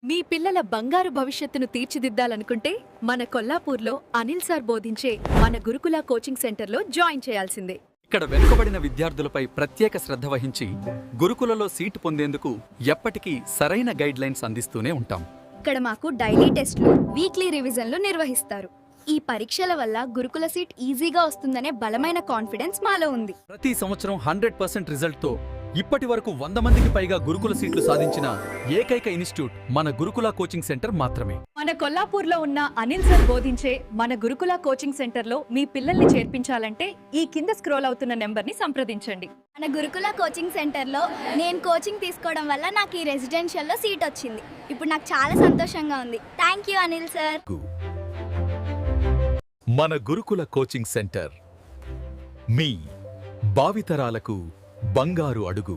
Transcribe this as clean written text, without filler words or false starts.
మీ పిల్లల బంగారు భవిష్యత్తును తీర్చిదిద్దాలనుకుంటే మన కొల్లాపూర్లో అనిల్ సార్ బోధించే మన గురుకుల కోచింగ్ సెంటర్లో జాయిన్ చేయాల్సిందే. ఇక్కడ వెనుకబడిన విద్యార్థులపై ప్రత్యేక శ్రద్ధ వహించి గురుకులలో సీటు పొందేందుకు ఎప్పటికీ సరైన గైడ్ లైన్స్ అందిస్తూనే ఉంటాం. ఇక్కడ మాకు డైలీ టెస్ట్లు, వీక్లీ రివిజన్లు నిర్వహిస్తారు. ఈ పరీక్షల వల్ల గురుకుల సీట్ ఈజీగా వస్తుందనే బలమైన కాన్ఫిడెన్స్ మాలో ఉంది. ప్రతి సంవత్సరం 100% రిజల్ట్తో ఇప్పటి వరకు 100 మందికి పైగా గురుకుల సీట్లు సాధించిన ఏకైక ఇన్స్టిట్యూట్ మన గురుకుల కోచింగ్ సెంటర్ మాత్రమే. మన కొల్లాపూర్లో ఉన్న అనిల్ సార్ బోధించే మన గురుకుల కోచింగ్ సెంటర్లో మీ పిల్లల్ని చేర్పించాలంటే ఈ కింద స్క్రోల్ అవుతున్న నెంబర్ని సంప్రదించండి. మన గురుకుల కోచింగ్ సెంటర్లో నేను కోచింగ్ తీసుకోవడం వల్ల నాకు ఈ రెసిడెన్షియల్లో సీట్ వచ్చింది. ఇప్పుడు నాకు చాలా సంతోషంగా ఉంది. Thank you Anil sir. మన గురుకుల కోచింగ్ సెంటర్ మీ భావితరాలకు బంగారు అడుగు.